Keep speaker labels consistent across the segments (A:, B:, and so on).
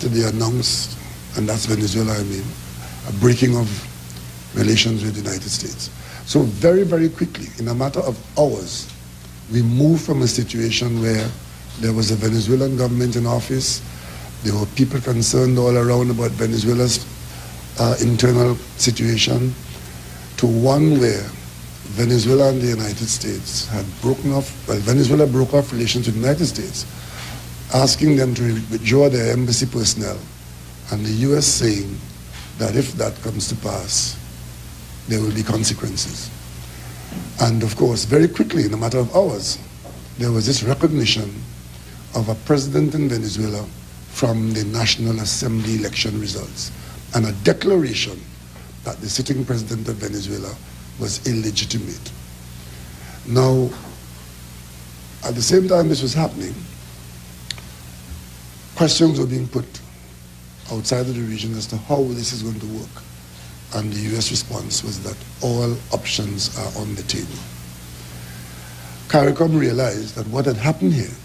A: after they announced, and that's Venezuela, I mean, a breaking of relations with the United States. So very, very quickly, in a matter of hours, we moved from a situation where there was a Venezuelan government in office, there were people concerned all around about Venezuela's internal situation, to one where Venezuela and the United States had broken off, well, Venezuela broke off relations with the United States, asking them to withdraw their embassy personnel, and the US saying that if that comes to pass, there will be consequences. And of course, very quickly, in a matter of hours, there was this recognition of a president in Venezuela from the National Assembly election results, and a declaration that the sitting president of Venezuela was illegitimate. Now, at the same time this was happening, questions were being put outside of the region as to how this is going to work. And the US response was that all options are on the table. CARICOM realized that what had happened here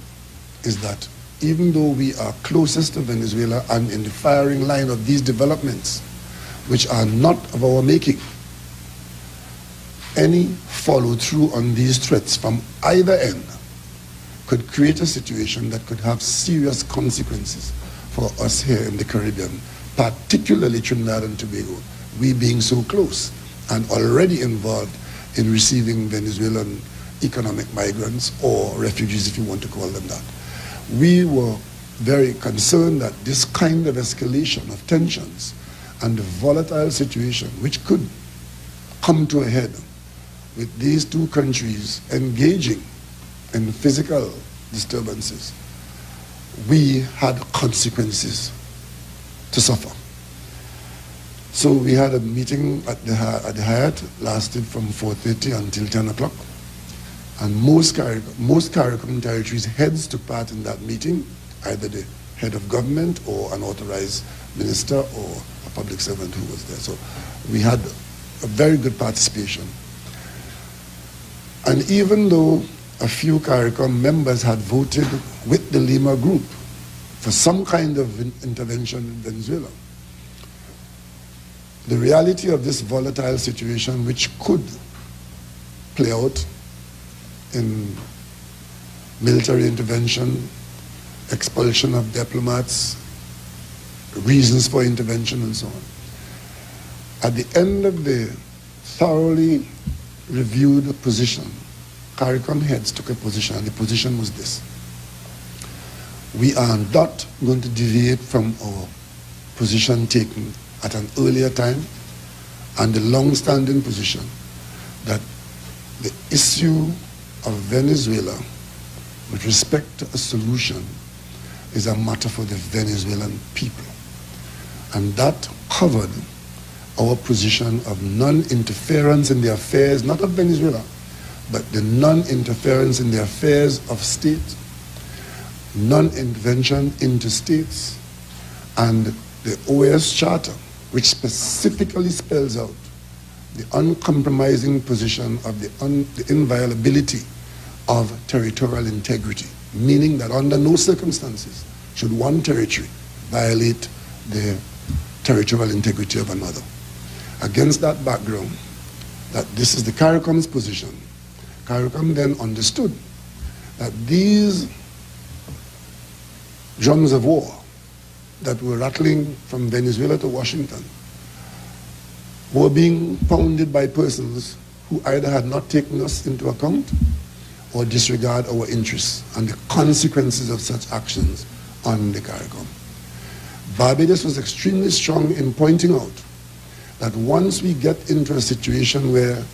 A: is that even though we are closest to Venezuela and in the firing line of these developments, which are not of our making, any follow-through on these threats from either end could create a situation that could have serious consequences for us here in the Caribbean, particularly Trinidad and Tobago, we being so close and already involved in receiving Venezuelan economic migrants or refugees, if you want to call them that. We were very concerned that this kind of escalation of tensions and the volatile situation which could come to a head with these two countries engaging in physical disturbances, we had consequences to suffer. So we had a meeting at the Hyatt, lasted from 4:30 until 10 o'clock. And most CARICOM territories' heads took part in that meeting, either the head of government or an authorized minister or a public servant who was there. So we had a very good participation. And even though a few CARICOM members had voted with the Lima group for some kind of intervention in Venezuela, the reality of this volatile situation, which could play out in military intervention, expulsion of diplomats, reasons for intervention, and so on. At the end of the thoroughly reviewed position, CARICOM heads took a position, and the position was this: we are not going to deviate from our position taken at an earlier time, and the long-standing position that the issue of Venezuela with respect to a solution is a matter for the Venezuelan people. And that covered our position of non-interference in the affairs, not of Venezuela, but the non-interference in the affairs of state, non-intervention into states, and the OAS Charter, which specifically spells out the uncompromising position of the inviolability of territorial integrity, meaning that under no circumstances should one territory violate the territorial integrity of another. Against that background, that this is the CARICOM's position, CARICOM then understood that these drums of war that were rattling from Venezuela to Washington were being pounded by persons who either had not taken us into account or disregard our interests and the consequences of such actions on the CARICOM. Barbados was extremely strong in pointing out that once we get into a situation where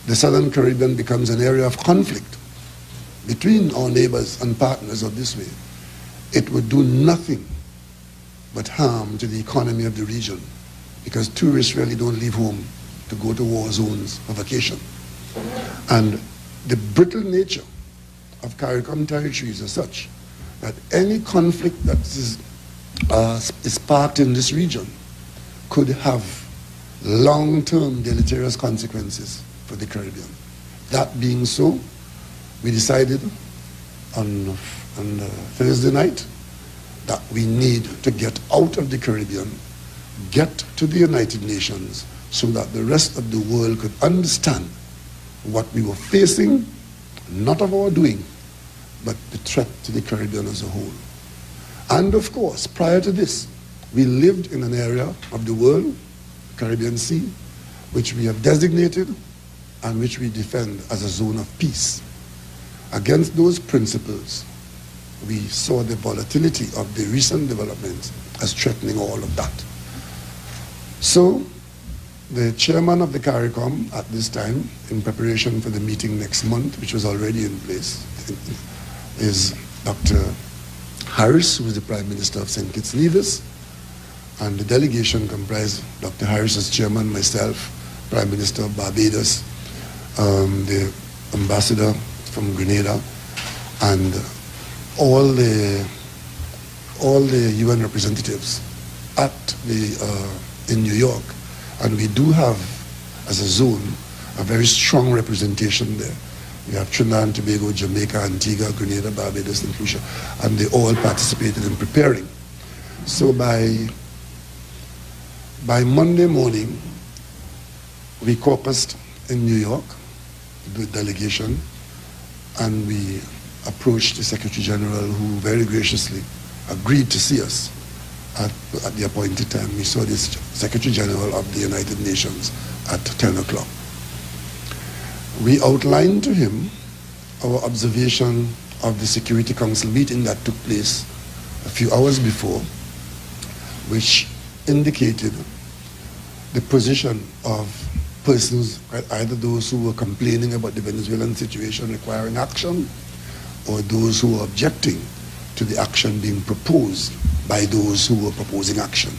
A: the Southern Caribbean becomes an area of conflict between our neighbors and partners of this way, it would do nothing but harm to the economy of the region, because tourists really don't leave home to go to war zones for vacation. And the brittle nature of CARICOM territories is such that any conflict that is sparked in this region could have long-term deleterious consequences for the Caribbean. That being so, we decided on Thursday night that we need to get out of the Caribbean, get to the United Nations, so that the rest of the world could understand what we were facing, not of our doing, but the threat to the Caribbean as a whole. And of course, prior to this, we lived in an area of the world, Caribbean Sea, which we have designated and which we defend as a zone of peace. Against those principles, we saw the volatility of the recent developments as threatening all of that. So, the chairman of the CARICOM at this time, in preparation for the meeting next month, which was already in place, is Dr. Harris, who is the Prime Minister of St. Kitts and Nevis, and the delegation comprised Dr. Harris as chairman, myself, Prime Minister of Barbados, the ambassador from Grenada, and all the UN representatives in New York. And we do have, as a zone, a very strong representation there. We have Trinidad and Tobago, Jamaica, Antigua, Grenada, Barbados, and Lucia, and they all participated in preparing. So by Monday morning, we caucused in New York, the delegation, and we approached the Secretary General, who very graciously agreed to see us at the appointed time. We saw this Secretary General of the United Nations at 10 o'clock. We outlined to him our observation of the Security Council meeting that took place a few hours before, which indicated the position of persons, either those who were complaining about the Venezuelan situation requiring action, or those who were objecting to the action being proposed by those who were proposing action.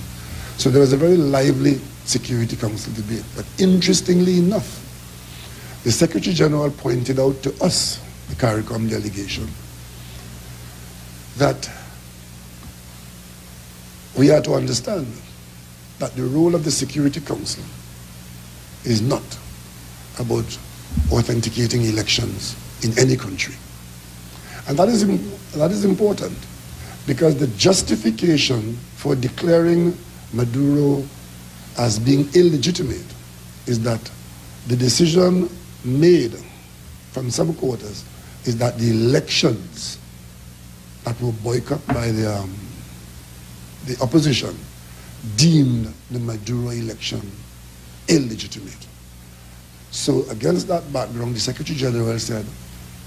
A: So there was a very lively Security Council debate. But interestingly enough, the Secretary General pointed out to us, the CARICOM delegation, that we are to understand that the role of the Security Council is not about authenticating elections in any country. And that is important, because the justification for declaring Maduro as being illegitimate is that the decision made from some quarters is that the elections that were boycotted by the opposition deemed the Maduro election illegitimate. So against that background, the Secretary General said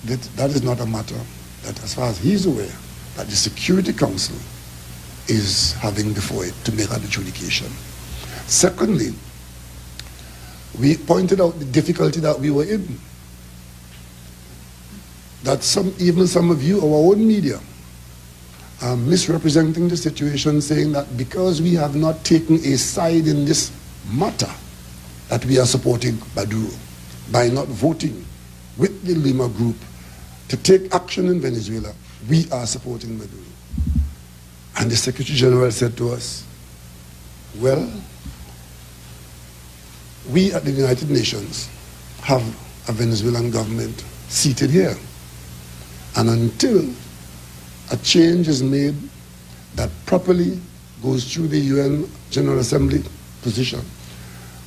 A: that that is not a matter that, as far as he's aware, that the Security Council is having before it to make an adjudication. Secondly, we pointed out the difficulty that we were in. That even some of you, our own media, are misrepresenting the situation, saying that because we have not taken a side in this matter, that we are supporting Maduro by not voting with the Lima group to take action in Venezuela. We are supporting Maduro. And the Secretary General said to us, well, we at the United Nations have a Venezuelan government seated here. And until a change is made that properly goes through the UN General Assembly position,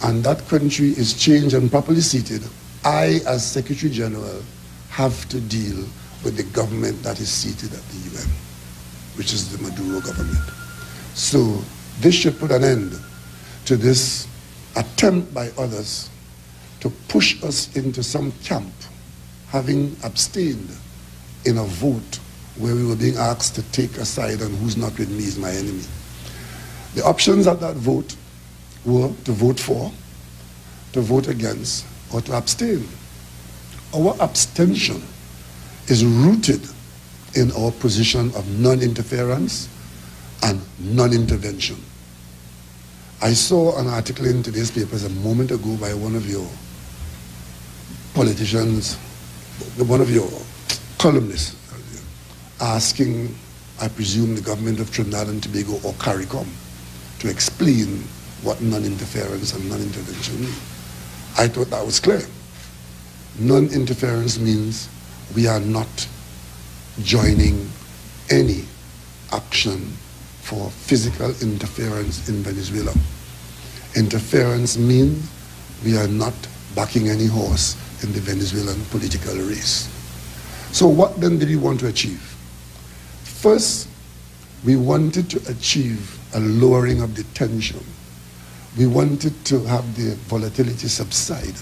A: and that country is changed and properly seated, I, as Secretary General, have to deal with the government that is seated at the UN, which is the Maduro government. So this should put an end to this attempt by others to push us into some camp, having abstained in a vote where we were being asked to take a side on who's not with me is my enemy. The options at that vote were to vote for, to vote against, or to abstain. Our abstention is rooted in our position of non-interference and non-intervention. I saw an article in today's papers a moment ago by one of your politicians, one of your columnists, asking, I presume, the government of Trinidad and Tobago or CARICOM to explain what non-interference and non-intervention mean. I thought that was clear. Non-interference means we are not joining any action for physical interference in Venezuela. Interference means we are not backing any horse in the Venezuelan political race. So what then did we want to achieve? First, we wanted to achieve a lowering of the tension. We wanted to have the volatility subside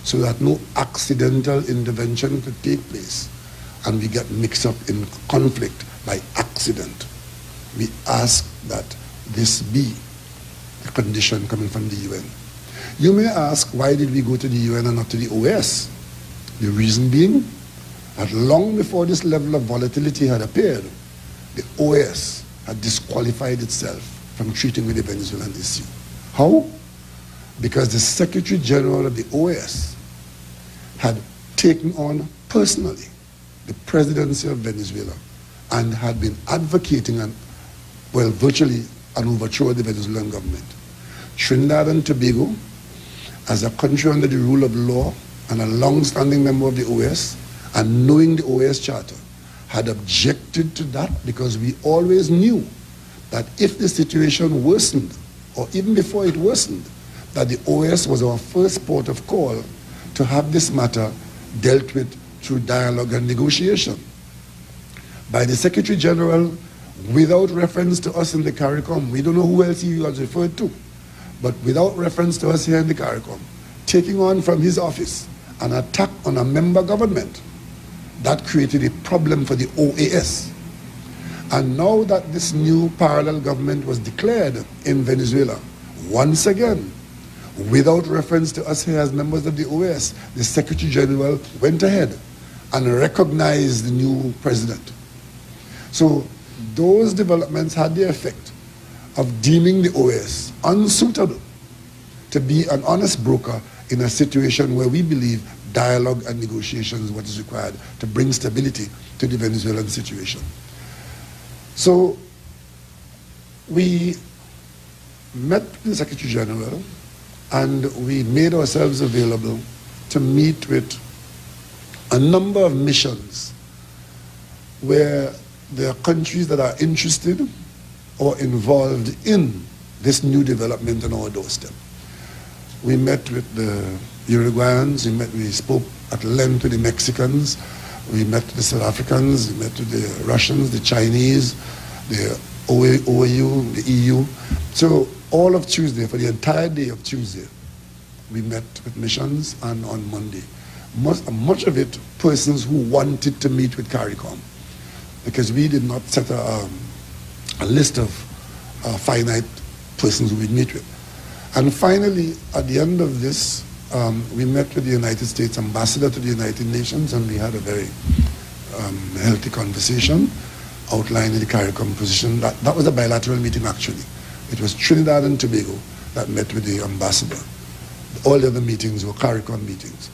A: so that no accidental intervention could take place and we get mixed up in conflict by accident. We ask that this be the condition coming from the UN. You may ask, why did we go to the UN and not to the OAS? The reason being that long before this level of volatility had appeared, the OAS had disqualified itself from treating with the Venezuelan issue. How? Because the Secretary General of the OAS had taken on personally the presidency of Venezuela and had been advocating and, well, virtually an overthrow of the Venezuelan government. Trinidad and Tobago, as a country under the rule of law and a long-standing member of the OAS, and knowing the OAS Charter, had objected to that because we always knew that if the situation worsened, or even before it worsened, that the OAS was our first port of call to have this matter dealt with through dialogue and negotiation. By the Secretary General, without reference to us in the CARICOM, we don't know who else he was referred to, but without reference to us here in the CARICOM, taking on from his office an attack on a member government, that created a problem for the OAS. And now that this new parallel government was declared in Venezuela, once again, without reference to us here as members of the OAS, the Secretary General went ahead and recognized the new president. So those developments had the effect of deeming the OAS unsuitable to be an honest broker in a situation where we believe dialogue and negotiation is what is required to bring stability to the Venezuelan situation. So we met with the Secretary General and we made ourselves available to meet with a number of missions where there are countries that are interested or involved in this new development on our doorstep. We met with the Uruguayans, we spoke at length with the Mexicans, we met with the South Africans, we met with the Russians, the Chinese, the OAU, the EU. So all of Tuesday, for the entire day of Tuesday, we met with missions, and on Monday. Much of it persons who wanted to meet with CARICOM, because we did not set a list of finite persons who we'd meet with. And finally, at the end of this, we met with the United States ambassador to the United Nations, and we had a very healthy conversation outlining the CARICOM position. That was a bilateral meeting, actually. It was Trinidad and Tobago that met with the ambassador. All the other meetings were CARICOM meetings.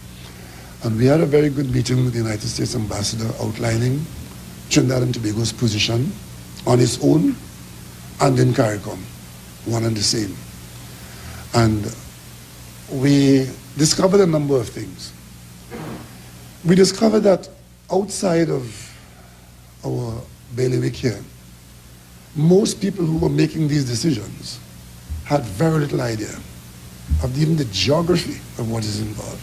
A: And we had a very good meeting with the United States ambassador outlining Trinidad and Tobago's position on its own and in CARICOM, one and the same. And we discovered a number of things. We discovered that outside of our bailiwick here, most people who were making these decisions had very little idea of even the geography of what is involved,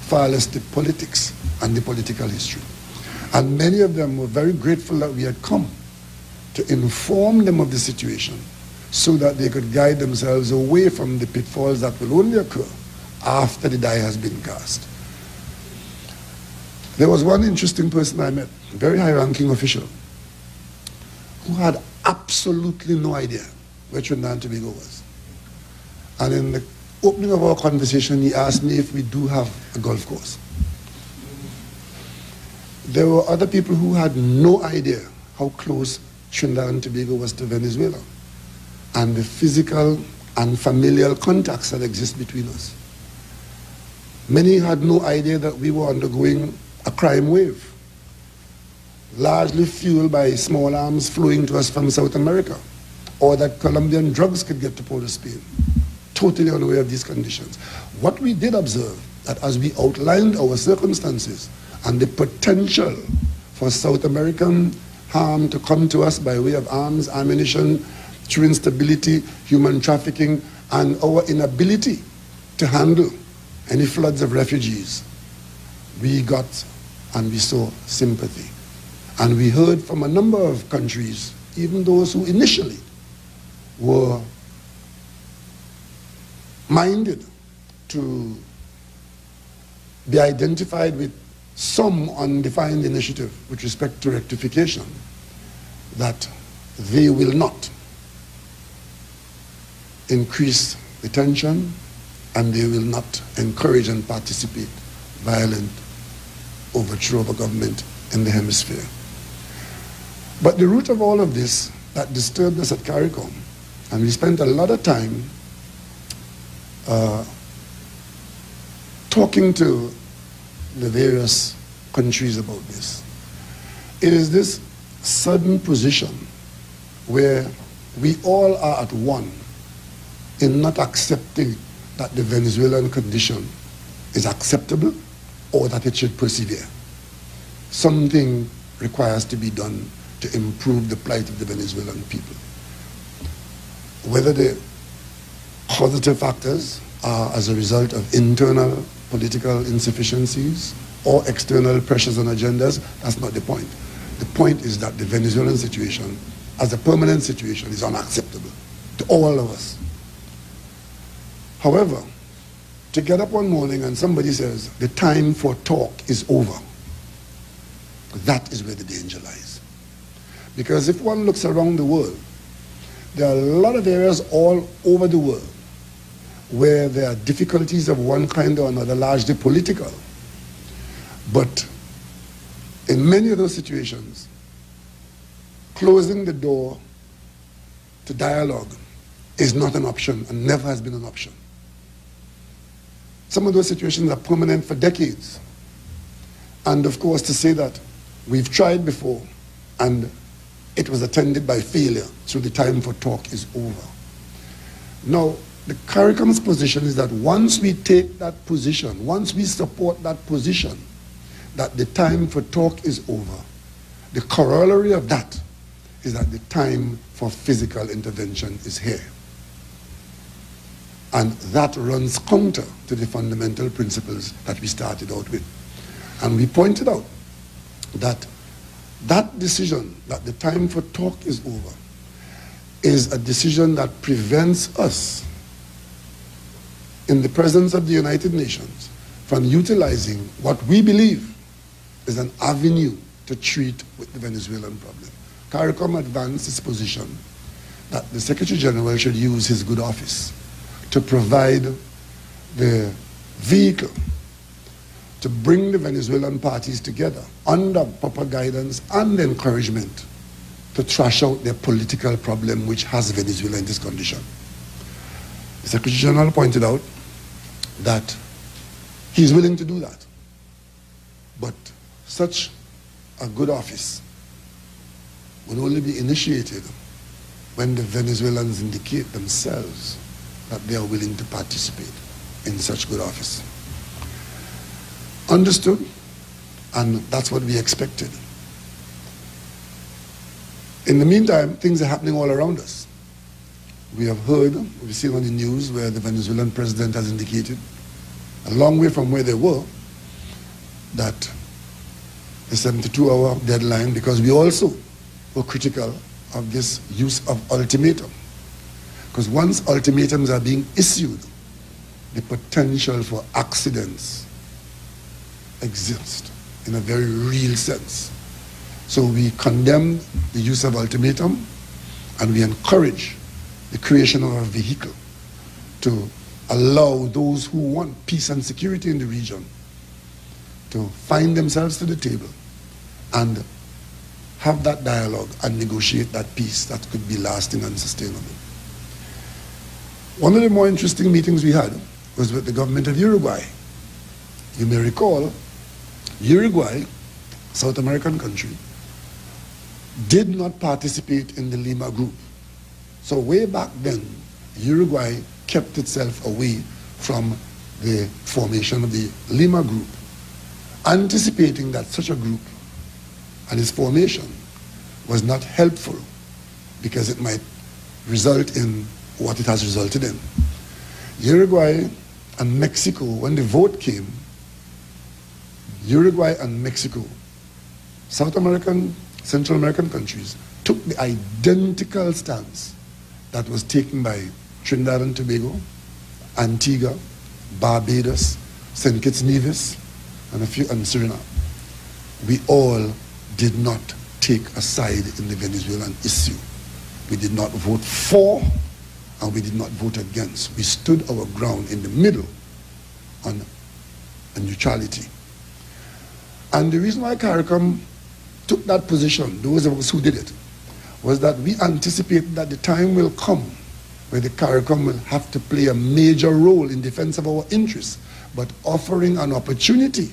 A: far less the politics and the political history. And many of them were very grateful that we had come to inform them of the situation so that they could guide themselves away from the pitfalls that will only occur after the die has been cast. There was one interesting person I met, a very high-ranking official, who had absolutely no idea where Trinidad and Tobago was. And in the opening of our conversation, he asked me if we do have a golf course. There were other people who had no idea how close Trinidad and Tobago was to Venezuela and the physical and familial contacts that exist between us. Many had no idea that we were undergoing a crime wave, largely fueled by small arms flowing to us from South America, or that Colombian drugs could get to Port of Spain. Totally unaware of these conditions. What we did observe, that as we outlined our circumstances and the potential for South American harm to come to us by way of arms, ammunition, through instability, human trafficking, and our inability to handle any floods of refugees, we got and we saw sympathy. And we heard from a number of countries, even those who initially were minded to be identified with some undefined initiative with respect to rectification, that they will not increase the tension and they will not encourage and participate violent overthrow of a government in the hemisphere. But the root of all of this that disturbed us at CARICOM, and we spent a lot of time talking to the various countries about this. It is this sudden position where we all are at one in not accepting that the Venezuelan condition is acceptable or that it should persevere. Something requires to be done to improve the plight of the Venezuelan people. Whether the causative factors are as a result of internal political insufficiencies or external pressures and agendas, that's not the point. The point is that the Venezuelan situation, as a permanent situation, is unacceptable to all of us. However, to get up one morning and somebody says, the time for talk is over, that is where the danger lies. Because if one looks around the world, there are a lot of areas all over the world where there are difficulties of one kind or another, largely political. But in many of those situations, closing the door to dialogue is not an option and never has been an option. Some of those situations are permanent for decades. And of course, to say that we've tried before and it was attended by failure, so the time for talk is over. Now, the CARICOM's position is that once we take that position, once we support that position, that the time for talk is over, the corollary of that is that the time for physical intervention is here. And that runs counter to the fundamental principles that we started out with. And we pointed out that that decision, that the time for talk is over, is a decision that prevents us, in the presence of the United Nations, from utilizing what we believe is an avenue to treat with the Venezuelan problem. CARICOM advanced its position that the Secretary General should use his good office to provide the vehicle to bring the Venezuelan parties together under proper guidance and encouragement to trash out their political problem which has Venezuela in this condition. The Secretary General pointed out that he's willing to do that. But such a good office will only be initiated when the Venezuelans indicate themselves that they are willing to participate in such good office. Understood, and that's what we expected. In the meantime, things are happening all around us. We have heard, we've seen on the news where the Venezuelan president has indicated, a long way from where they were, that the 72-hour deadline, because we also were critical of this use of ultimatum. Because once ultimatums are being issued, the potential for accidents exists in a very real sense. So we condemn the use of ultimatum and we encourage the creation of a vehicle to allow those who want peace and security in the region to find themselves to the table and have that dialogue and negotiate that peace that could be lasting and sustainable. One of the more interesting meetings we had was with the government of Uruguay. You may recall, Uruguay, South American country, did not participate in the Lima group. So way back then, Uruguay kept itself away from the formation of the Lima group, anticipating that such a group and its formation was not helpful because it might result in what it has resulted in. Uruguay and Mexico, when the vote came, Uruguay and Mexico, South American, Central American countries, took the identical stance that was taken by Trinidad and Tobago, Antigua, Barbados, St. Kitts Nevis, and Suriname. We all did not take a side in the Venezuelan issue. We did not vote for, and we did not vote against. We stood our ground in the middle on a neutrality. And the reason why CARICOM took that position, those of us who did it, was that we anticipated that the time will come where the CARICOM will have to play a major role in defense of our interests, but offering an opportunity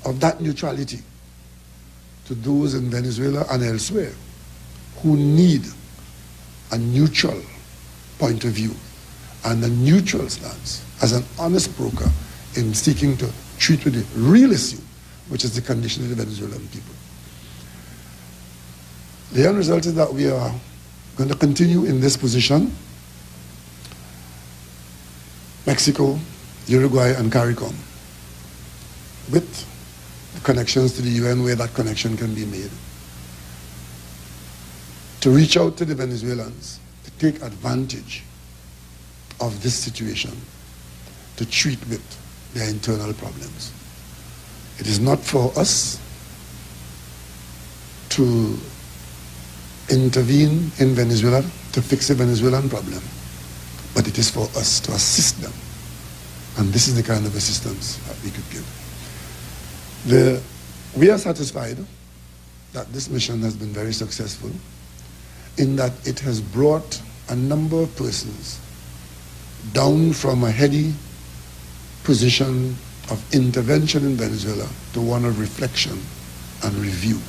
A: of that neutrality to those in Venezuela and elsewhere who need a neutral point of view and a neutral stance as an honest broker in seeking to treat with the real issue, which is the condition of the Venezuelan people. The end result is that we are going to continue in this position. Mexico, Uruguay, and CARICOM, with the connections to the UN where that connection can be made, to reach out to the Venezuelans, to take advantage of this situation, to treat with their internal problems. It is not for us to intervene in Venezuela to fix the Venezuelan problem, but it is for us to assist them. And this is the kind of assistance that we could give. We are satisfied that this mission has been very successful in that it has brought a number of persons down from a heady position of intervention in Venezuela to one of reflection and review.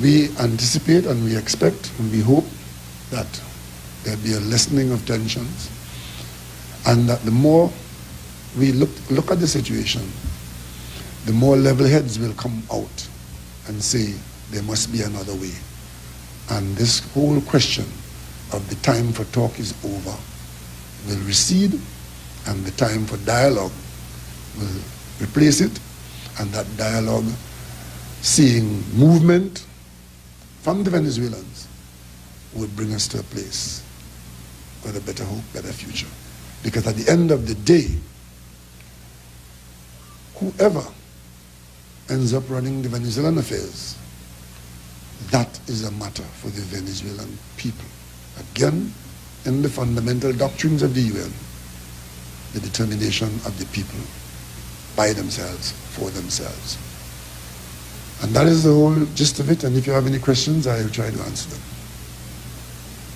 A: We anticipate and we expect and we hope that there'll be a lessening of tensions, and that the more we look at the situation, the more level heads will come out and say there must be another way. And this whole question of the time for talk is over will recede, and the time for dialogue will replace it, and that dialogue, seeing movement from the Venezuelans, would bring us to a place with a better hope, better future. Because at the end of the day, whoever ends up running the Venezuelan affairs, that is a matter for the Venezuelan people. Again, in the fundamental doctrines of the UN, the determination of the people by themselves, for themselves. And that is the whole gist of it, and if you have any questions, I will try to answer them.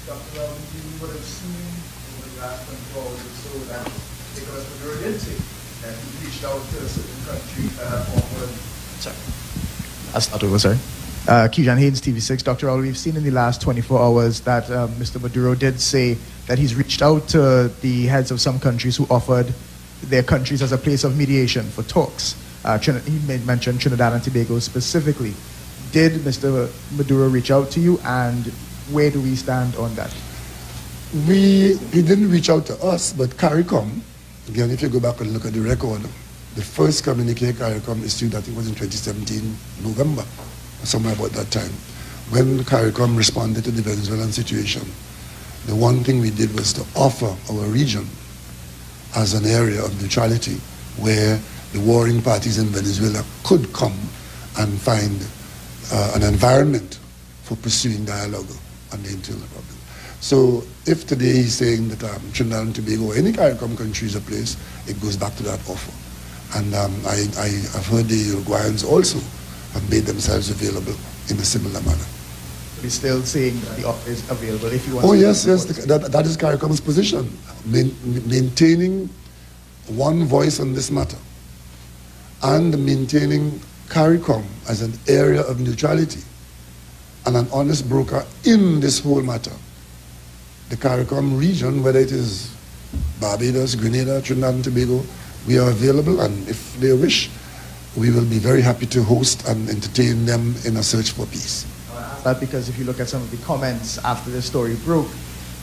B: Dr. Rowley, you would have seen over the last 24 hours or so that Nicolas Maduro did say that he reached out to a certain country offered... Sorry.
C: I'll start over, sorry. Kijan Haynes, TV6. Dr. Rowley, we've seen in the last 24 hours that Mr. Maduro did say that he's reached out to the heads of some countries who offered their countries as a place of mediation for talks. He mentioned Trinidad and Tobago specifically. Did Mr. Maduro reach out to you, and where do we stand on that?
A: He didn't reach out to us, but CARICOM, again, if you go back and look at the record, the first communique CARICOM issued, I think it was in 2017, November, somewhere about that time. When CARICOM responded to the Venezuelan situation, the one thing we did was to offer our region as an area of neutrality where the warring parties in Venezuela could come and find an environment for pursuing dialogue on the internal problem. So if today he's saying that Trinidad and Tobago or any CARICOM country is a place, it goes back to that offer. And I've heard the Uruguayans also have made themselves available in a similar manner.
C: He's still saying that the offer is available if you want.
A: Oh yes, that is CARICOM's position, maintaining one voice on this matter and maintaining CARICOM as an area of neutrality and an honest broker in this whole matter. The CARICOM region, whether it is Barbados, Grenada, Trinidad and Tobago, we are available, and if they wish, we will be very happy to host and entertain them in a search for peace.
C: that because if you look at some of the comments after the story broke,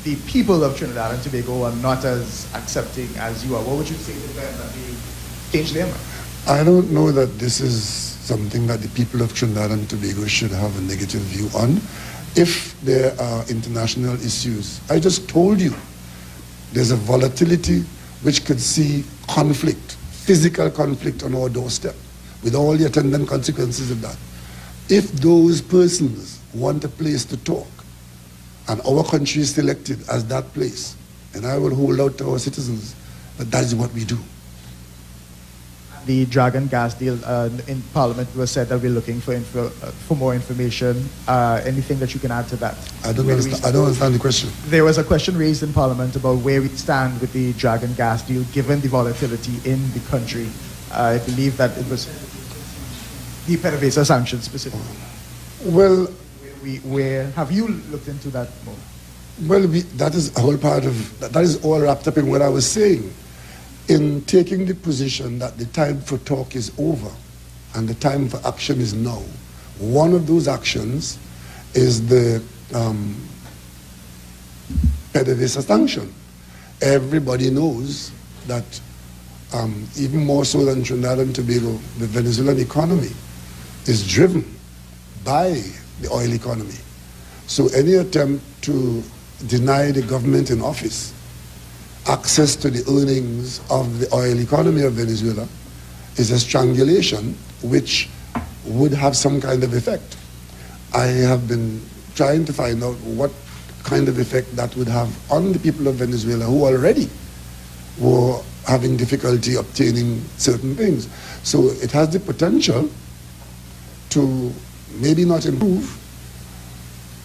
C: the people of Trinidad and Tobago are not as accepting as you are. What would you say to them that they change their mind?
A: I don't know that this is something that the people of Trinidad and Tobago should have a negative view on. If there are international issues, I just told you, there's a volatility which could see conflict, physical conflict on our doorstep, with all the attendant consequences of that. If those persons want a place to talk, and our country is selected as that place, and I will hold out to our citizens that that is what we do.
C: The Dragon gas deal in Parliament was said that we're looking for more information. Anything that you can add to that?
A: I don't understand the question.
C: There was a question raised in Parliament about where we stand with the Dragon gas deal, given the volatility in the country. I believe that it was the PDVSA sanctions specifically.
A: Well,
C: where have you looked into that more?
A: Well, that is a whole part of that is all wrapped up in what I was saying. In taking the position that the time for talk is over and the time for action is now, one of those actions is the PDVSA sanction. Everybody knows that even more so than Trinidad and Tobago, the Venezuelan economy is driven by the oil economy. So any attempt to deny the government in office access to the earnings of the oil economy of Venezuela is a strangulation which would have some kind of effect. I have been trying to find out what kind of effect that would have on the people of Venezuela who already were having difficulty obtaining certain things. So it has the potential to maybe not improve,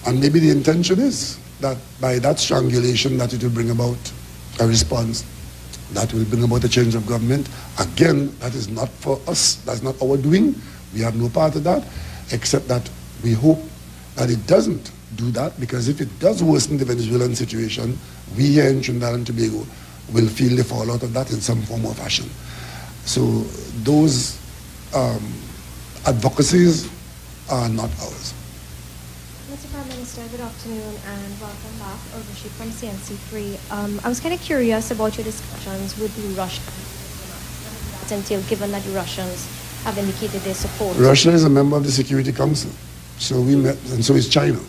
A: and maybe the intention is that by that strangulation that it will bring about a response that will bring about a change of government. Again, that is not for us, that's not our doing. We have no part of that, except that we hope that it doesn't do that, because if it does worsen the Venezuelan situation, we here in Trinidad and Tobago will feel the fallout of that in some form or fashion. So those advocacies are not ours.
D: Mr. Prime Minister, good afternoon and welcome back. Urvashi from CNC3. I was kind of curious about your discussions with the Russians until, given that the Russians have indicated their support.
A: Russia is a member of the Security Council, so we met, and so is China.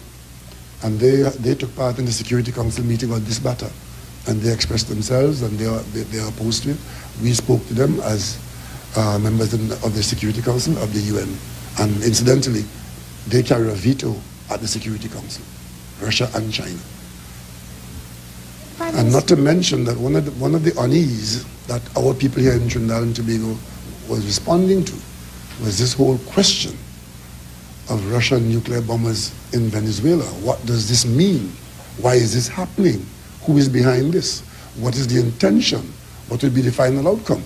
A: And they took part in the Security Council meeting on this matter, and they expressed themselves, and they are opposed to it. We spoke to them as members of the Security Council of the UN, and incidentally, they carry a veto at the Security Council, Russia and China. And not to mention that one of the unease that our people here in Trinidad and Tobago was responding to was this whole question of Russian nuclear bombers in Venezuela. What does this mean? Why is this happening? Who is behind this? What is the intention? What will be the final outcome?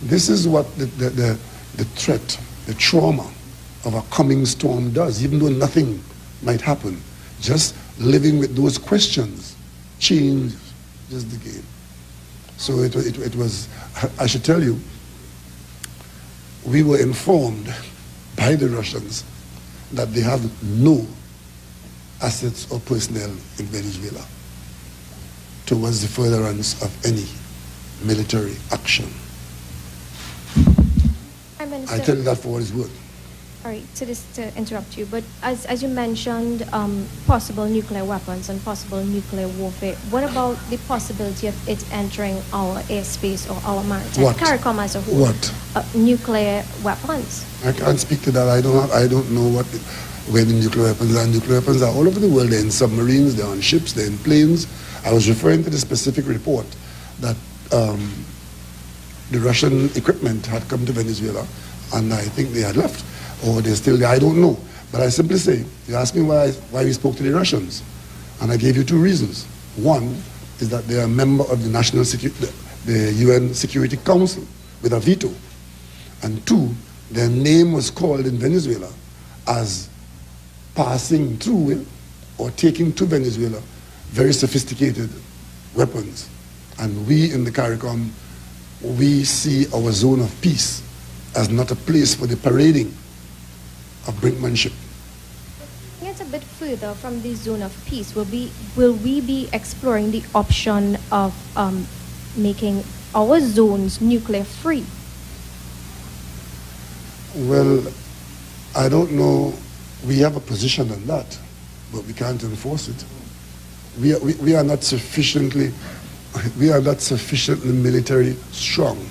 A: This is what the threat, the trauma of a coming storm does, even though nothing might happen. Just living with those questions changes the game. So it was, I should tell you, we were informed by the Russians that they have no assets or personnel in Venezuela towards the furtherance of any military action. I tell you that for what it's worth.
D: Sorry to interrupt you, but as you mentioned, possible nuclear weapons and possible nuclear warfare, what about the possibility of it entering our airspace or our maritime CARICOM as a whole?
A: What?
D: Nuclear weapons.
A: I can't speak to that. I don't know where the nuclear weapons are. Nuclear weapons are all over the world. They're in submarines, they're on ships, they're in planes. I was referring to the specific report that the Russian equipment had come to Venezuela, and I think they had left. Or they're still there, I don't know. But I simply say, you asked me why we spoke to the Russians, and I gave you two reasons. One is that they're a member of the UN Security Council with a veto. And two, their name was called in Venezuela as passing through or taking to Venezuela very sophisticated weapons. And we in the CARICOM, we see our zone of peace as not a place for the parading of brinkmanship.
D: It's it a bit further from the zone of peace, will we be exploring the option of making our zones nuclear free?
A: Well, I don't know. We have a position on that, but we can't enforce it. We are not sufficiently military strong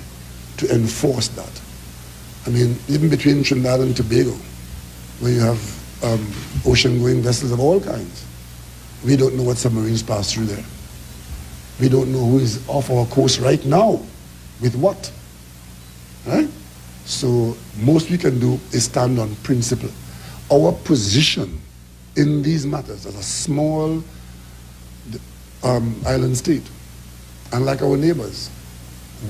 A: to enforce that. I mean, even between Trinidad and Tobago, where you have ocean-going vessels of all kinds, we don't know what submarines pass through there. We don't know who is off our coast right now with what. Right? So most we can do is stand on principle. Our position in these matters as a small island state, unlike our neighbors,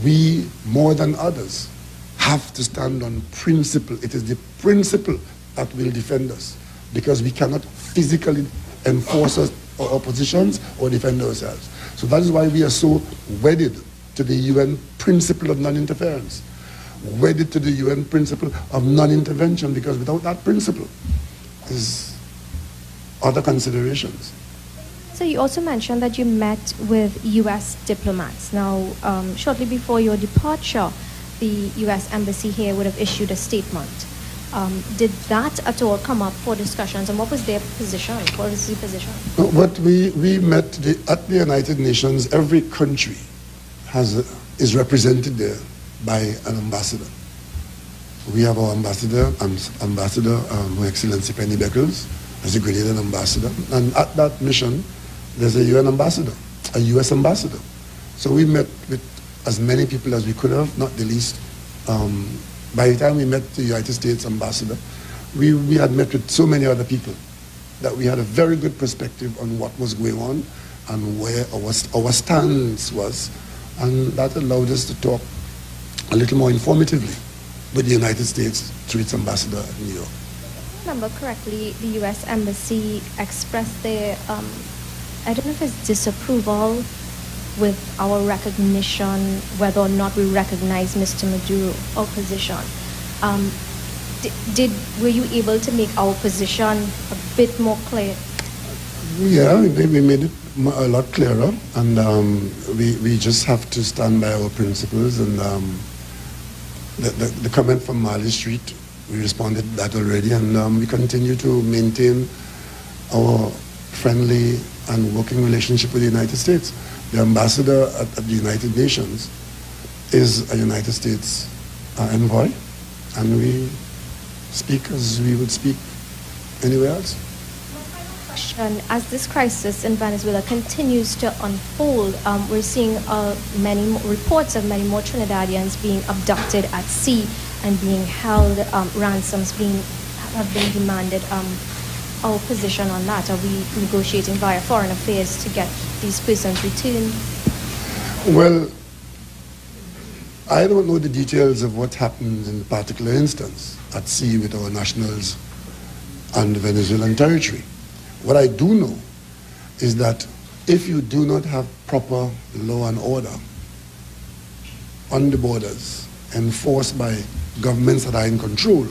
A: we, more than others, have to stand on principle. It is the principle that will defend us, because we cannot physically enforce our positions or defend ourselves. So that is why we are so wedded to the UN principle of non-interference, wedded to the UN principle of non-intervention, because without that principle, there's other considerations.
D: So you also mentioned that you met with U.S. diplomats. Now, shortly before your departure, the U.S. Embassy here would have issued a statement. Did that at all come up for discussions, and what was their position? What was the position?
A: What we met at the United Nations, every country is represented there by an ambassador. We have our ambassador, Her Excellency Penny Beckles, as a Grenadian ambassador, and at that mission, there's a UN ambassador, a US ambassador. So we met with as many people as we could have, not the least. By the time we met the United States ambassador, we had met with so many other people that we had a very good perspective on what was going on and where our stance was, and that allowed us to talk a little more informatively with the United States through its ambassador in New York.
D: If I remember correctly, the U.S. Embassy expressed their, I don't know if it's disapproval with our recognition, whether or not we recognize Mr. Maduro, our position. Were you able to make our position a bit more clear?
A: Yeah, we made it a lot clearer, and we just have to stand by our principles. And the comment from Marley Street, we responded to that already, and we continue to maintain our friendly and working relationship with the United States. The ambassador at the United Nations is a United States envoy, and we speak as we would speak anywhere else.
D: And as this crisis in Venezuela continues to unfold, we're seeing many reports of many more Trinidadians being abducted at sea and being held, ransoms have been demanded. Our position on that? Are we negotiating via Foreign Affairs to get these persons returned?
A: Well, I don't know the details of what happened in a particular instance at sea with our nationals on the Venezuelan territory. What I do know is that if you do not have proper law and order on the borders enforced by governments that are in control,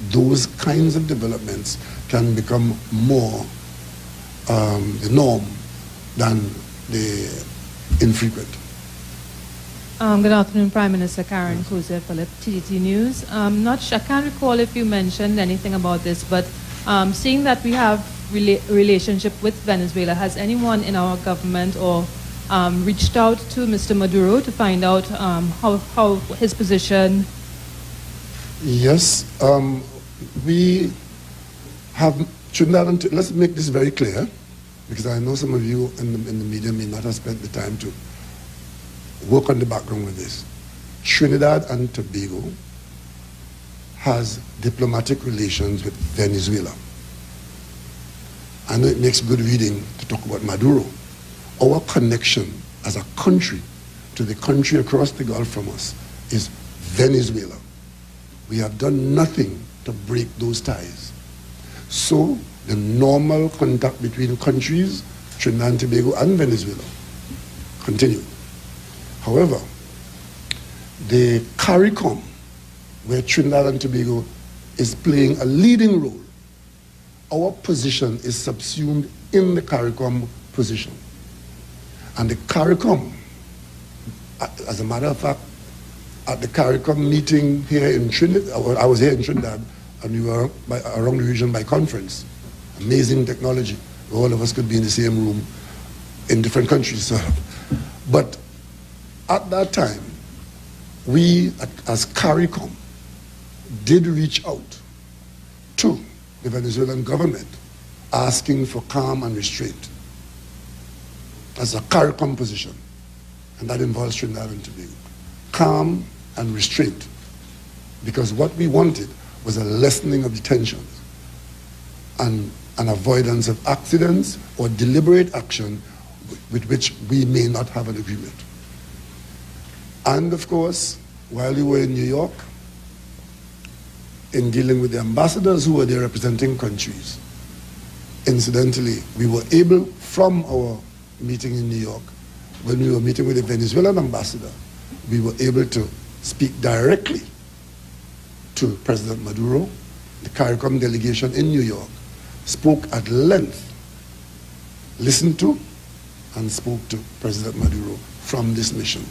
A: those kinds of developments can become more the norm than the infrequent.
E: Good afternoon, Prime Minister. Karen Kuzer, Philip, TGT News. I can't recall if you mentioned anything about this, but seeing that we have relationship with Venezuela, has anyone in our government or reached out to Mr. Maduro to find out how his position?
A: Yes, we have Trinidad and let's make this very clear, because I know some of you in the media may not have spent the time to work on the background with this. Trinidad and Tobago has diplomatic relations with Venezuela. I know it makes good reading to talk about Maduro. Our connection as a country to the country across the Gulf from us is Venezuela. We have done nothing to break those ties. So the normal contact between countries, Trinidad and Tobago and Venezuela, continue. However, the CARICOM, where Trinidad and Tobago is playing a leading role our position is subsumed in the CARICOM position. And the CARICOM, as a matter of fact, at the CARICOM meeting here in Trinidad, I was here in Trinidad, and we were around the region by conference. Amazing technology. All of us could be in the same room in different countries. So. But at that time, we, as CARICOM, did reach out to the Venezuelan government asking for calm and restraint as a CARICOM position, and that involves Trinidad and Tobago. Calm and restraint, because what we wanted was a lessening of the tensions and an avoidance of accidents or deliberate action with which we may not have an agreement. And of course, while we were in New York, in dealing with the ambassadors who were there representing countries, incidentally, we were able, from our meeting in New York, when we were meeting with the Venezuelan ambassador, we were able to speak directly to President Maduro. The CARICOM delegation in New York spoke at length, listened to, and spoke to President Maduro from this mission.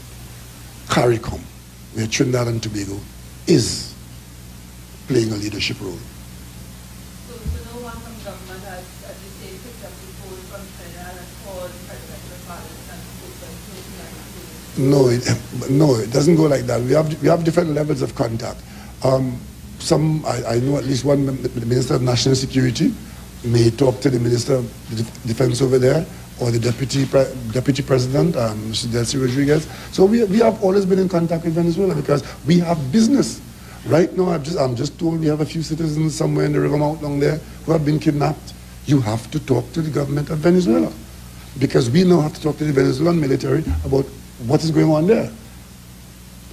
A: CARICOM, where Trinidad and Tobago is playing a leadership role.
E: So no one from government has, as you say, picked up the phone from Trinidad and called President Maduro and spoke to
A: No, it doesn't go like that. We have different levels of contact. I know at least one, the Minister of National Security may talk to the Minister of Defense over there, or the Deputy President, Mr. Delcy Rodriguez. So we have always been in contact with Venezuela because we have business. Right now, I'm just told we have a few citizens somewhere in the river mouth down there who have been kidnapped. You have to talk to the government of Venezuela, because we now have to talk to the Venezuelan military about what is going on there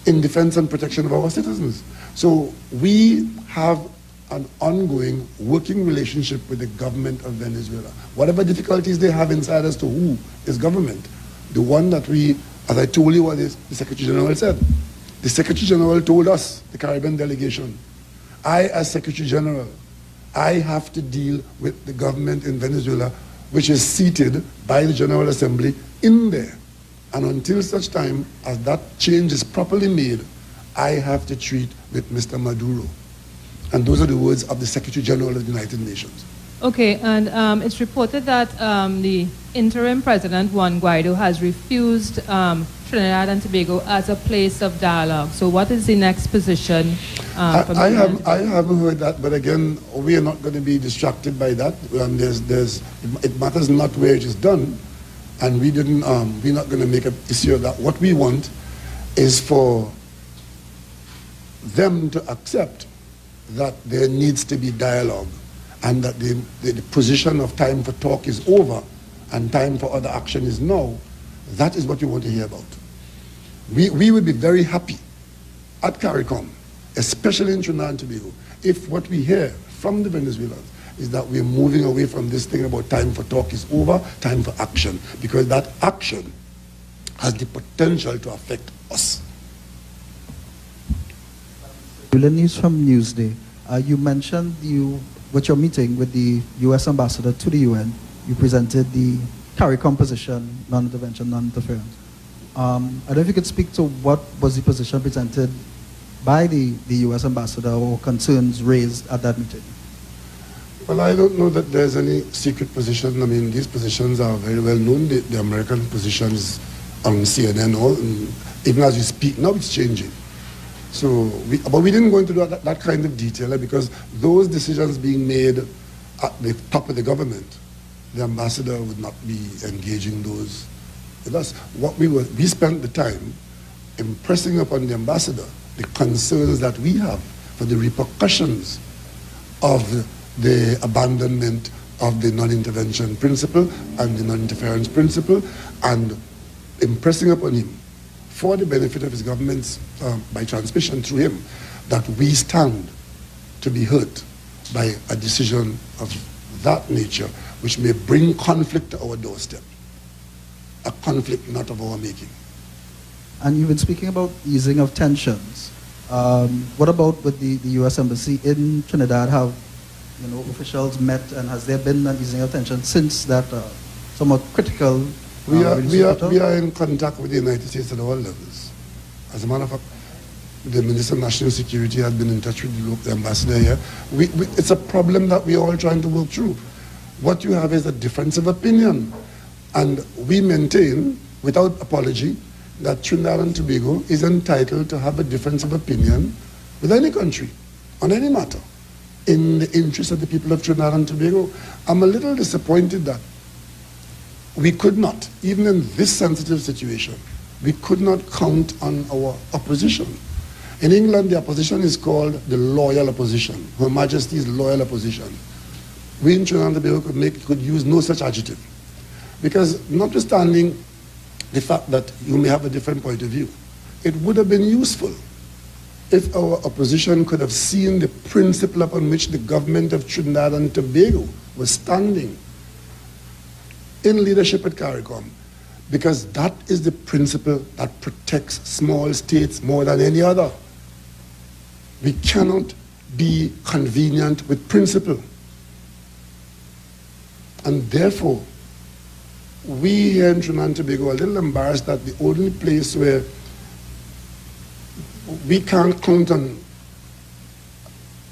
A: in defense and protection of our citizens. So we have an ongoing working relationship with the government of Venezuela. Whatever difficulties they have inside as to who is government, the one that we, as I told you what the Secretary General said, the Secretary General told us, the Caribbean delegation, I as Secretary General, I have to deal with the government in Venezuela, which is seated by the General Assembly in there. And until such time as that change is properly made, I have to treat with Mr. Maduro. And those are the words of the Secretary General of the United Nations.
E: Okay, and it's reported that the interim president, Juan Guaido, has refused Trinidad and Tobago as a place of dialogue. So what is the next position?
A: I haven't heard that, but again, we are not going to be distracted by that. It matters not where it is done, and we're not going to make an issue of that. What we want is for them to accept that there needs to be dialogue, and that the position of time for talk is over and time for other action is now. That is what we want to hear about. We would be very happy at CARICOM, especially in Trinidad and Tobago, if what we hear from the Venezuelans is that we're moving away from this thing about time for talk is over, time for action, because that action has the potential to affect us.
F: News from Newsday. You mentioned with your meeting with the U.S. ambassador to the UN, you presented the CARICOM position, non-intervention, non-interference. I don't know if you could speak to what was the position presented by the U.S. ambassador or concerns raised at that meeting.
A: Well, I don't know that there's any secret position. I mean, these positions are very well known. The American position is on CNN, and even as we speak now, it's changing. So, but we didn't go into that kind of detail because those decisions being made at the top of the government, the ambassador would not be engaging those with us. We spent the time impressing upon the ambassador the concerns that we have for the repercussions of the abandonment of the non-intervention principle and the non-interference principle, and impressing upon him, for the benefit of his governments, by transmission through him, that we stand to be hurt by a decision of that nature, which may bring conflict to our doorstep, a conflict not of our making.
F: And you've been speaking about easing of tensions. What about with the U.S. Embassy in Trinidad? Have officials met, and has there been an easing of tension since that somewhat critical?
A: We are in contact with the United States at all levels. As a matter of fact, the Minister of National Security has been in touch with the ambassador here. It's a problem that we are all trying to work through. What you have is a difference of opinion. And we maintain, without apology, that Trinidad and Tobago is entitled to have a difference of opinion with any country, on any matter, in the interest of the people of Trinidad and Tobago. I'm a little disappointed that we could not, even in this sensitive situation, we could not count on our opposition. In England, the opposition is called the loyal opposition, Her Majesty's loyal opposition. We in Trinidad and Tobago could use no such adjective. Because notwithstanding the fact that you may have a different point of view, it would have been useful if our opposition could have seen the principle upon which the government of Trinidad and Tobago was standing in leadership at CARICOM, because that is the principle that protects small states more than any other. We cannot be convenient with principle. And therefore, we here in Trinidad and Tobago are a little embarrassed that the only place where we can't count on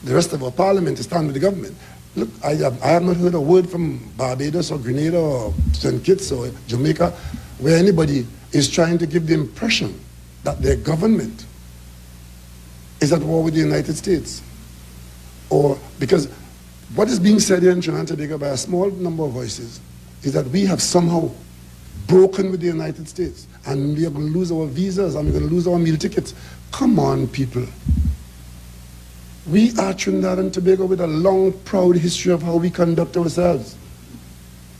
A: the rest of our parliament to stand with the government. Look, I have not heard a word from Barbados or Grenada or St. Kitts or Jamaica where anybody is trying to give the impression that their government is at war with the United States. Or because what is being said here in Trinidad and Tobago by a small number of voices is that we have somehow broken with the United States and we are going to lose our visas and we're going to lose our meal tickets. Come on, people. We are Trinidad and Tobago with a long, proud history of how we conduct ourselves.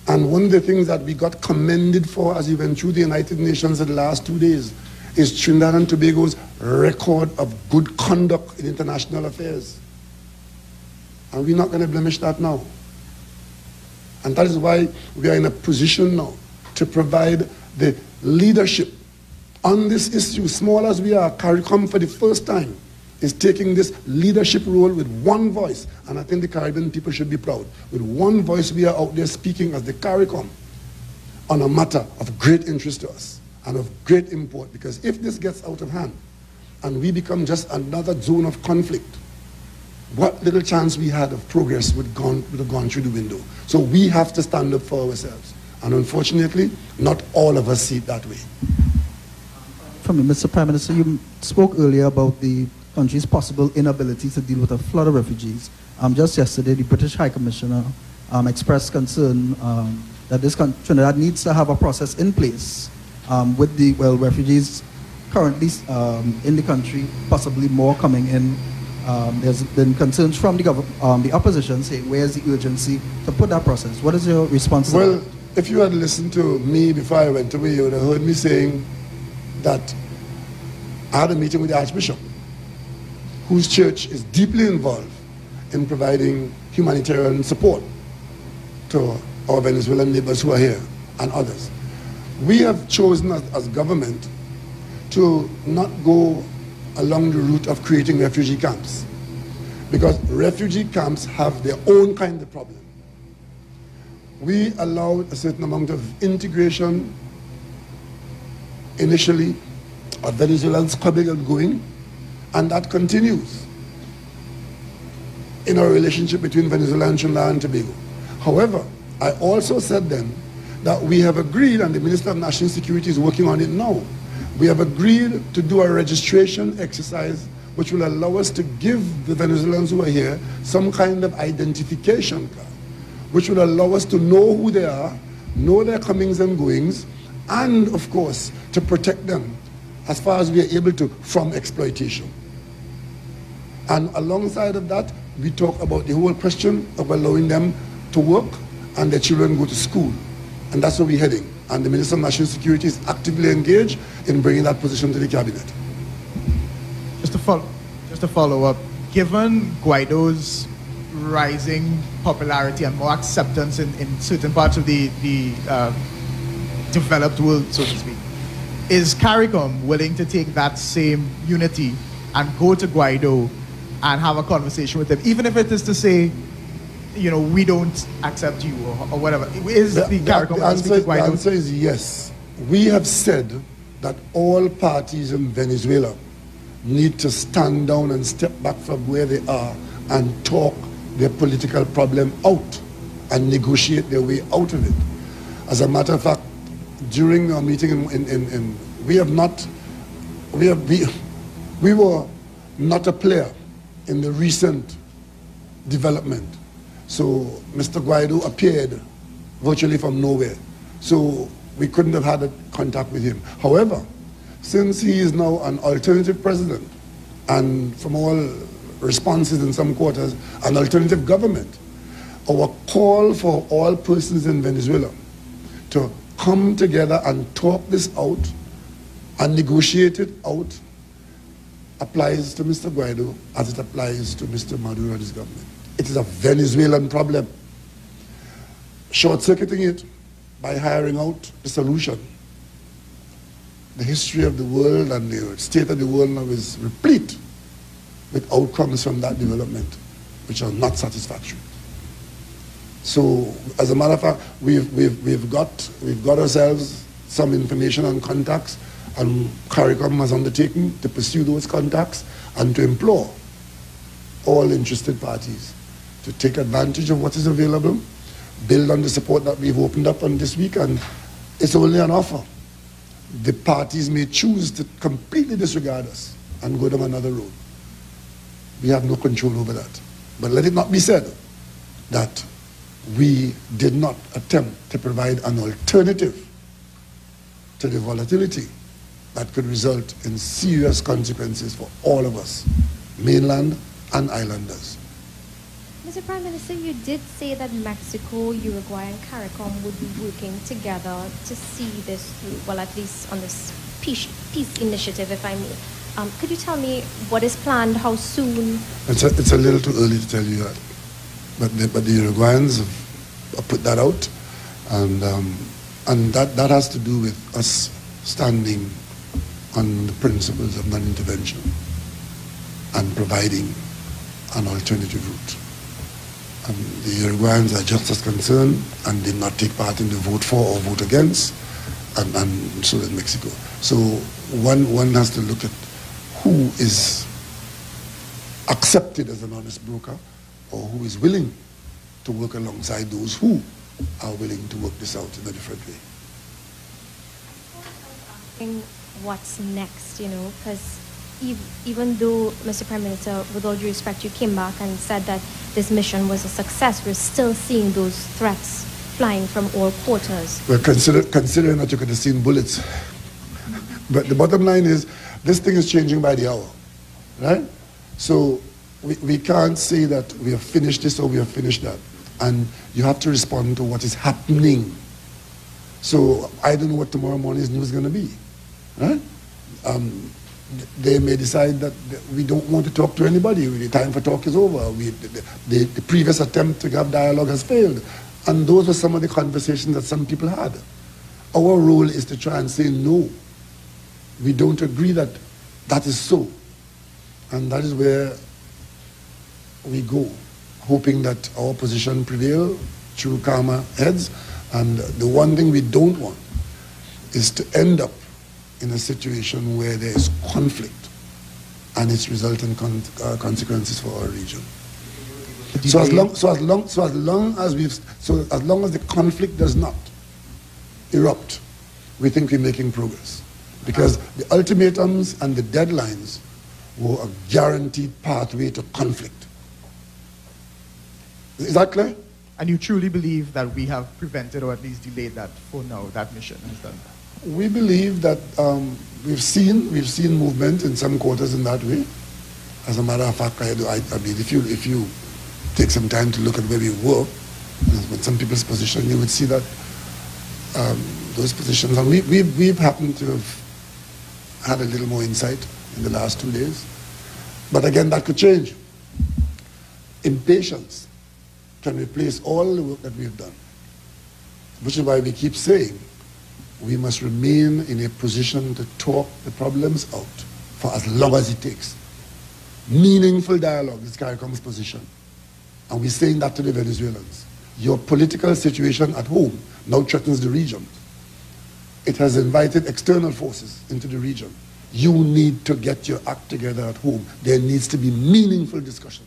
A: And one of the things that we got commended for as we went through the United Nations in the last 2 days is Trinidad and Tobago's record of good conduct in international affairs. And we're not going to blemish that now. And that is why we are in a position now to provide the leadership on this issue. Small as we are, CARICOM for the first time is taking this leadership role with one voice. And I think the Caribbean people should be proud. With one voice, we are out there speaking as the CARICOM on a matter of great interest to us and of great import. Because if this gets out of hand and we become just another zone of conflict, what little chance we had of progress would have gone through the window. So we have to stand up for ourselves. And unfortunately, not all of us see it that way.
F: From you, Mr. Prime Minister, you spoke earlier about the country's possible inability to deal with a flood of refugees. Just yesterday, the British High Commissioner expressed concern that Trinidad needs to have a process in place with the refugees currently in the country, possibly more coming in. There's been concerns from the opposition saying, where's the urgency to put that process? What is your response to that?
A: Well, if you had listened to me before I went away, you would have heard me saying that I had a meeting with the Archbishop, whose church is deeply involved in providing humanitarian support to our Venezuelan neighbors who are here and others. We have chosen as government to not go along the route of creating refugee camps, because refugee camps have their own kind of problem. We allowed a certain amount of integration initially of Venezuelans coming and going, and that continues in our relationship between Venezuela and Trinidad and Tobago. However, I also said then that we have agreed, and the Minister of National Security is working on it now, we have agreed to do a registration exercise which will allow us to give the Venezuelans who are here some kind of identification card, which will allow us to know who they are, know their comings and goings, and of course, to protect them as far as we are able to from exploitation. And alongside of that, we talk about the whole question of allowing them to work and their children go to school. And that's where we're heading. And the Minister of National Security is actively engaged in bringing that position to the cabinet.
C: Just to follow up, given Guaido's rising popularity and more acceptance in certain parts of the developed world, so to speak, is CARICOM willing to take that same unity and go to Guaido and have a conversation with him, even if it is to say, we don't accept you or whatever? Is the CARICOM
A: the answer is yes. We have said that all parties in Venezuela need to stand down and step back from where they are and talk their political problem out and negotiate their way out of it. As a matter of fact, during our meeting we were not a player in the recent development. So Mr. Guaido appeared virtually from nowhere. So we couldn't have had a contact with him. However, since he is now an alternative president, and from all responses in some quarters, an alternative government, our call for all persons in Venezuela to come together and talk this out and negotiate it out applies to Mr. Guaido as it applies to Mr. Maduro and his government. It is a Venezuelan problem. Short-circuiting it by hiring out the solution. The history of the world and the state of the world now is replete with outcomes from that development which are not satisfactory. So, as a matter of fact, we've got ourselves some information and contacts, and CARICOM has undertaken to pursue those contacts and to implore all interested parties to take advantage of what is available, build on the support that we've opened up on this week, and it's only an offer. The parties may choose to completely disregard us and go down another road. We have no control over that. But let it not be said that we did not attempt to provide an alternative to the volatility that could result in serious consequences for all of us, mainland and islanders.
D: Mr. Prime Minister, you did say that Mexico, Uruguay, and CARICOM would be working together to see this through, well, at least on this peace initiative, if I may. Could you tell me what is planned, how soon?
A: It's a little too early to tell you that. But the Uruguayans have put that out, and that has to do with us standing on the principles of non-intervention and providing an alternative route. The Uruguayans are just as concerned and did not take part in the vote for or vote against, and so did Mexico. So one has to look at who is accepted as an honest broker or who is willing to work alongside those who are willing to work this out in a different way.
D: What's next, because even though, Mr. Prime Minister, with all due respect, you came back and said that this mission was a success, we're still seeing those threats flying from all quarters.
A: Well, considering that you could have seen bullets. But the bottom line is, this thing is changing by the hour, right? So we can't say that we have finished this or we have finished that. And you have to respond to what is happening. So I don't know what tomorrow morning's news is going to be, right? They may decide that we don't want to talk to anybody. The time for talk is over. The previous attempt to have dialogue has failed. And those were some of the conversations that some people had. Our role is to try and say, no, we don't agree that that is so. And that is where we go, hoping that our position prevail through calmer heads. And the one thing we don't want is to end up in a situation where there is conflict and its resultant consequences for our region. So as long as the conflict does not erupt, we think we're making progress, because the ultimatums and the deadlines were a guaranteed pathway to conflict. Is that clear?
C: And you truly believe that we have prevented or at least delayed that for now, that mission has done that?
A: We believe that we've seen movement in some quarters in that way. As a matter of fact, I mean, if you take some time to look at where we were, with some people's position, you would see that those positions, and we've happened to have had a little more insight in the last 2 days. But again, that could change. Impatience can replace all the work that we've done, which is why we keep saying we must remain in a position to talk the problems out for as long as it takes. Meaningful dialogue is CARICOM's position. And we're saying that to the Venezuelans. Your political situation at home now threatens the region. It has invited external forces into the region. You need to get your act together at home. There needs to be meaningful discussion.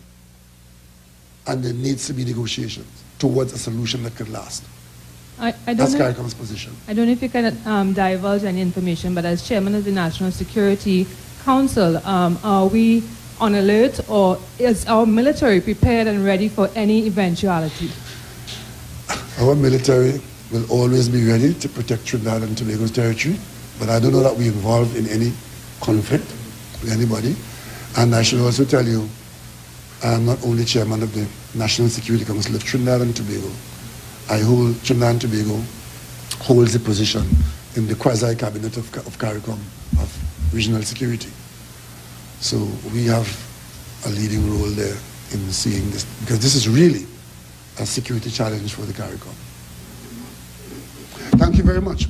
A: And there needs to be negotiations towards a solution that could last. That's CARICOM's position.
E: I don't know if you can divulge any information, but as chairman of the National Security Council, are we on alert, or is our military prepared and ready for any eventuality?
A: Our military will always be ready to protect Trinidad and Tobago's territory, but I don't know that we're involved in any conflict with anybody. And I should also tell you, I am not only chairman of the National Security Council of Trinidad and Tobago. Trinidad and Tobago holds a position in the quasi-cabinet of CARICOM, of regional security. So we have a leading role there in seeing this, because this is really a security challenge for the CARICOM. Thank you very much.